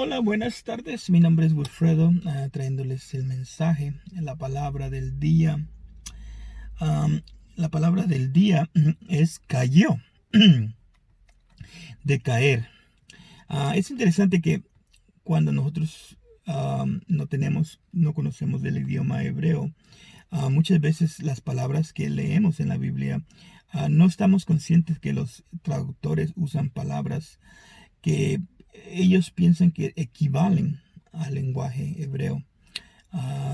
Hola, buenas tardes. Mi nombre es Wilfredo, trayéndoles el mensaje, la palabra del día. Am, la palabra del día es cayó, de caer. Es interesante que cuando nosotros no conocemos del idioma hebreo, muchas veces las palabras que leemos en la Biblia, no estamos conscientes que los traductores usan palabras que ellos piensan que equivalen al lenguaje hebreo.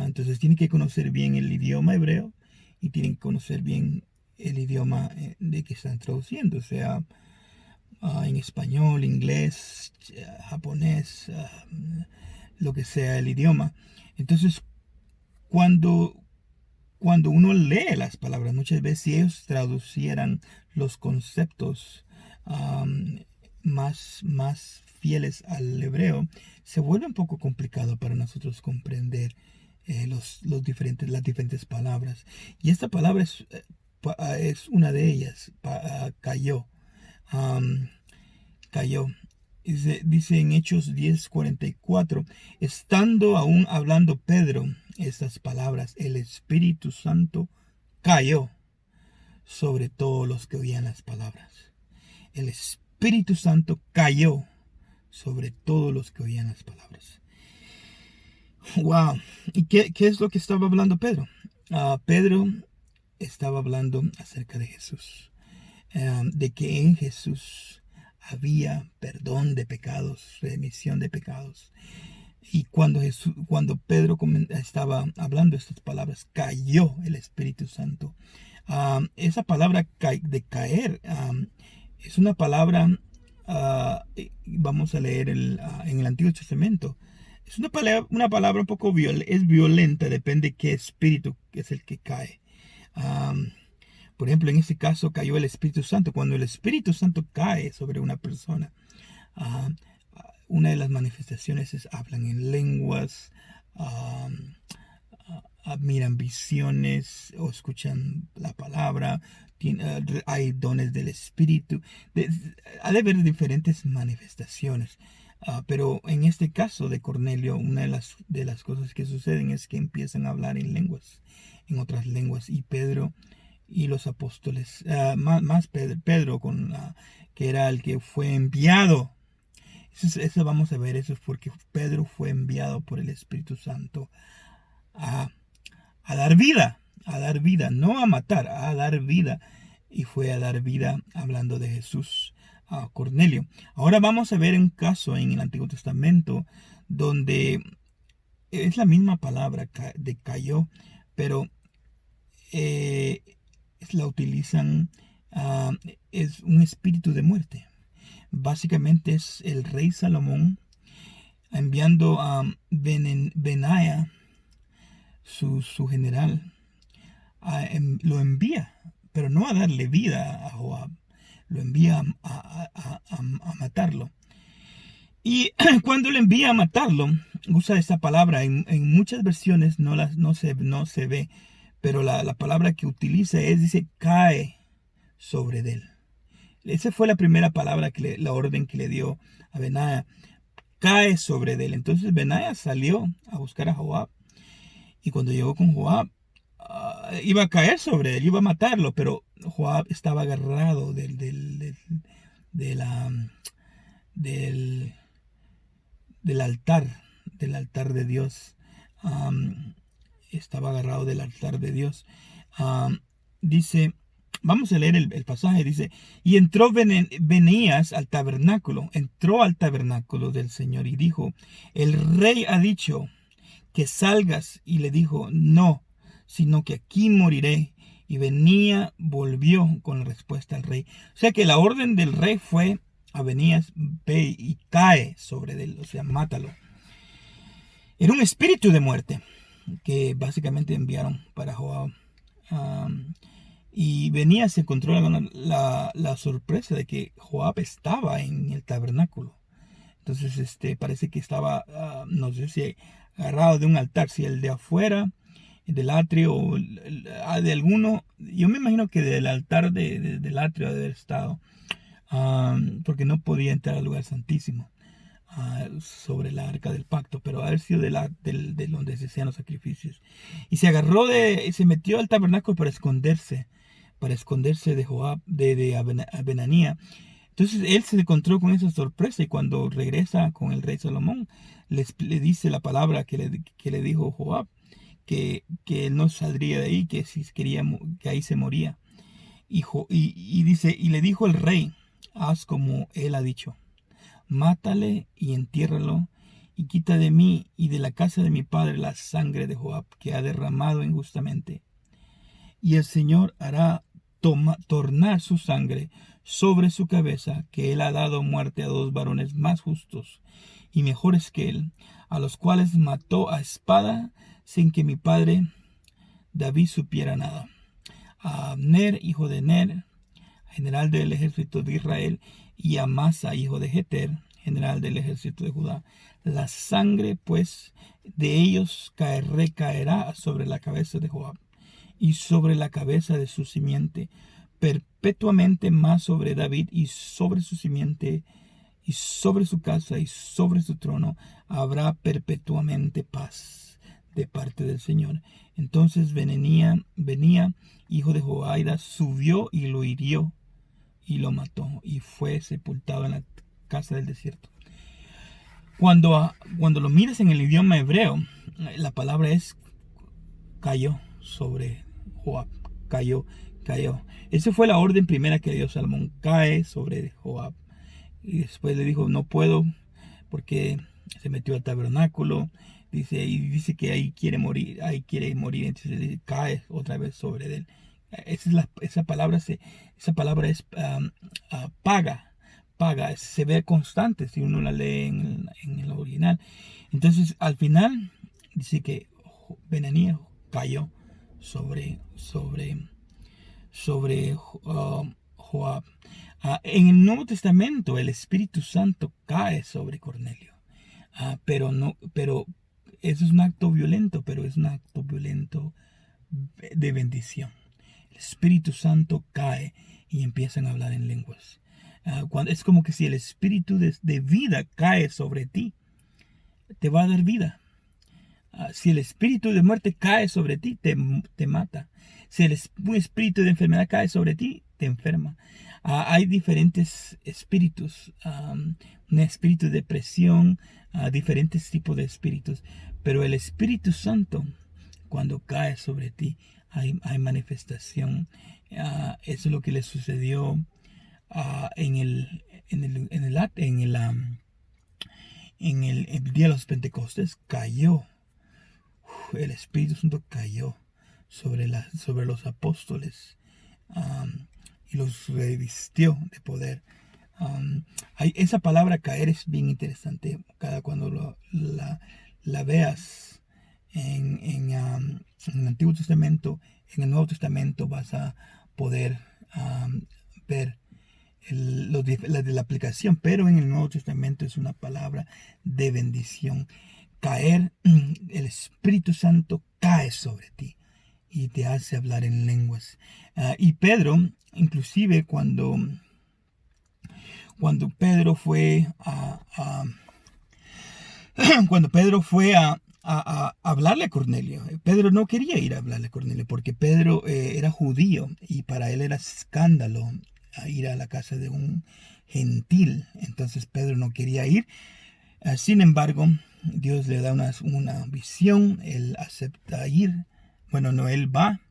Entonces tienen que conocer bien el idioma hebreo y tienen que conocer bien el idioma de que están traduciendo, o sea, en español, inglés, japonés, lo que sea el idioma. Entonces, cuando, cuando uno lee las palabras, muchas veces si ellos traducieran los conceptos um, más fieles al hebreo, se vuelve un poco complicado para nosotros comprender las diferentes palabras. Y esta palabra es una de ellas, cayó. Um, cayó. Dice en Hechos 10:44, estando aún hablando Pedro estas palabras, el Espíritu Santo cayó sobre todos los que oían las palabras. El Espíritu Santo cayó sobre todos los que oían las palabras. Wow. ¿Y qué es lo que estaba hablando Pedro? Pedro estaba hablando acerca de Jesús. De que en Jesús había perdón de pecados, remisión de pecados. Y cuando Pedro estaba hablando estas palabras, cayó el Espíritu Santo. Esa palabra de caer es una palabra, vamos a leer en el Antiguo Testamento. Es una palabra un poco es violenta, depende de qué espíritu es el que cae. Por ejemplo, en este caso cayó el Espíritu Santo. Cuando el Espíritu Santo cae sobre una persona, uh, una de las manifestaciones es hablan en lenguas, miran visiones o escuchan la palabra, hay dones del Espíritu. Ha de haber diferentes manifestaciones. Pero en este caso de Cornelio, una de las cosas que suceden es que empiezan a hablar en lenguas, en otras lenguas, y Pedro y los apóstoles, más Pedro que era el que fue enviado. Eso vamos a ver, eso es porque Pedro fue enviado por el Espíritu Santo a, a dar vida, no a matar, a dar vida. Y fue a dar vida hablando de Jesús a Cornelio. Ahora vamos a ver un caso en el Antiguo Testamento donde es la misma palabra de cayó, pero la utilizan, es un espíritu de muerte. Básicamente es el rey Salomón enviando a Benaya, su general, lo envía, pero no a darle vida a Joab, lo envía a matarlo. Y cuando le envía a matarlo, usa esta palabra, en muchas versiones no se ve, pero la palabra que utiliza dice, cae sobre él. Esa fue la primera palabra, la orden que le dio a Benaya, cae sobre él. Entonces Benaya salió a buscar a Joab, y cuando llegó con Joab, iba a caer sobre él, iba a matarlo, pero Joab estaba agarrado del del altar de Dios. Estaba agarrado del altar de Dios. Dice, vamos a leer el pasaje, dice, y entró Benías entró al tabernáculo del Señor y dijo, el rey ha dicho que salgas, y le dijo, no, sino que aquí moriré. Y Benías volvió con la respuesta al rey. O sea que la orden del rey fue a Benías, ve y cae sobre él, o sea, mátalo. Era un espíritu de muerte que básicamente enviaron para Joab. Y Benías se encontró la sorpresa de que Joab estaba en el tabernáculo. Entonces parece que estaba, no sé si agarrado de un altar, si el de afuera, del atrio, o de alguno. Yo me imagino que del altar del atrio de haber estado, porque no podía entrar al lugar santísimo. sobre la arca del pacto, pero haber sido de donde se hacían los sacrificios. Y se metió al tabernáculo para esconderse de Joab, de Benanía. Entonces él se encontró con esa sorpresa y cuando regresa con el rey Salomón, le dice la palabra que le dijo Joab, que él no saldría de ahí, que si quería, que ahí se moría. Y le dijo el rey, haz como él ha dicho, mátale y entiérralo, y quita de mí y de la casa de mi padre la sangre de Joab, que ha derramado injustamente. Y el Señor hará tornar su sangre sobre su cabeza, que él ha dado muerte a 2 varones más justos y mejores que él, a los cuales mató a espada sin que mi padre David supiera nada. A Abner, hijo de Ner, general del ejército de Israel, y a Amasa, hijo de Jeter, general del ejército de Judá. La sangre, pues, de ellos recaerá sobre la cabeza de Joab y sobre la cabeza de su simiente, perpetuamente más sobre David y sobre su simiente, y sobre su casa y sobre su trono habrá perpetuamente paz de parte del Señor. Entonces venía, hijo de Joaida, subió y lo hirió y lo mató y fue sepultado en la casa del desierto. Cuando lo miras en el idioma hebreo, la palabra es cayó sobre Joab, cayó. Esa fue la orden primera que dio Salomón, cae sobre Joab. Y después le dijo, no puedo, porque se metió al tabernáculo, dice que ahí quiere morir, entonces cae otra vez sobre él. Esa palabra es paga, se ve constante si uno la lee en el original. Entonces al final dice que Benanías cayó sobre Joab. En el Nuevo Testamento el Espíritu Santo cae sobre Cornelio, pero eso es un acto violento, pero es un acto violento de bendición. El Espíritu Santo cae y empiezan a hablar en lenguas. Es como que si el Espíritu de vida cae sobre ti, te va a dar vida. Si el espíritu de muerte cae sobre ti, te mata. Si un espíritu de enfermedad cae sobre ti, te enferma. Hay diferentes espíritus, un espíritu de depresión, diferentes tipos de espíritus. Pero el Espíritu Santo, cuando cae sobre ti, hay manifestación. Eso es lo que le sucedió en el día de los Pentecostes. Cayó. El Espíritu Santo cayó sobre los apóstoles y los revistió de poder. Esa palabra caer es bien interesante. Cuando la veas en el Antiguo Testamento, en el Nuevo Testamento vas a poder ver la aplicación, pero en el Nuevo Testamento es una palabra de bendición. Caer, el Espíritu Santo cae sobre ti y te hace hablar en lenguas. Y Pedro, inclusive cuando Pedro fue a hablarle a Cornelio, Pedro no quería ir a hablarle a Cornelio porque Pedro era judío y para él era escándalo ir a la casa de un gentil. Entonces Pedro no quería ir. Sin embargo, Dios le da una visión, él acepta ir. Bueno, no, él va,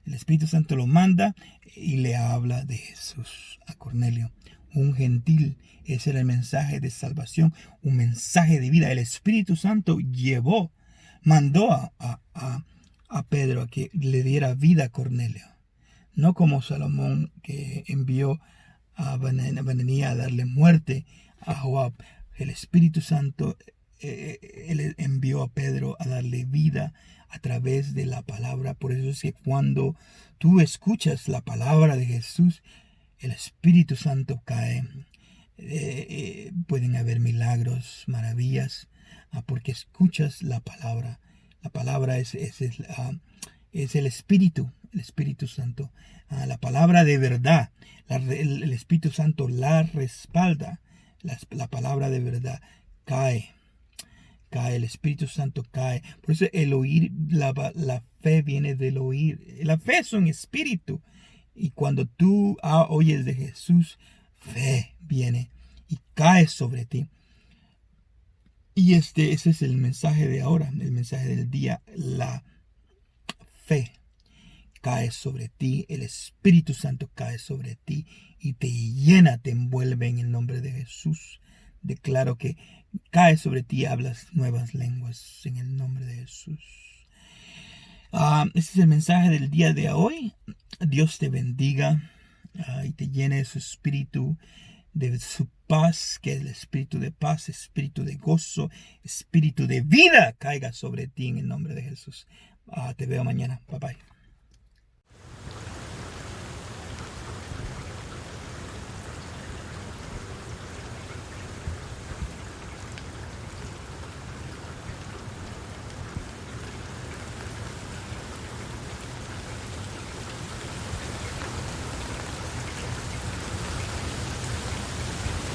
el Espíritu Santo lo manda y le habla de Jesús a Cornelio. Un gentil, ese era el mensaje de salvación, un mensaje de vida. El Espíritu Santo mandó a Pedro a que le diera vida a Cornelio. No como Salomón, que envió a Benanía a darle muerte a Joab. El Espíritu Santo él envió a Pedro a darle vida a través de la palabra. Por eso es que cuando tú escuchas la palabra de Jesús, el Espíritu Santo cae. Pueden haber milagros, maravillas, porque escuchas la palabra. La palabra es el Espíritu Santo. La palabra de verdad. El Espíritu Santo la respalda. La palabra de verdad cae. El Espíritu Santo cae. Por eso el oír, la fe viene del oír. La fe es un espíritu. Y cuando tú oyes de Jesús, fe viene y cae sobre ti. Y ese es el mensaje de ahora, el mensaje del día. La fe cae sobre ti, el Espíritu Santo cae sobre ti y te llena, te envuelve en el nombre de Jesús. Declaro que cae sobre ti y hablas nuevas lenguas en el nombre de Jesús. Este es el mensaje del día de hoy. Dios te bendiga y te llene de su espíritu, de su paz, que el espíritu de paz, espíritu de gozo, espíritu de vida caiga sobre ti en el nombre de Jesús. Te veo mañana. Bye bye.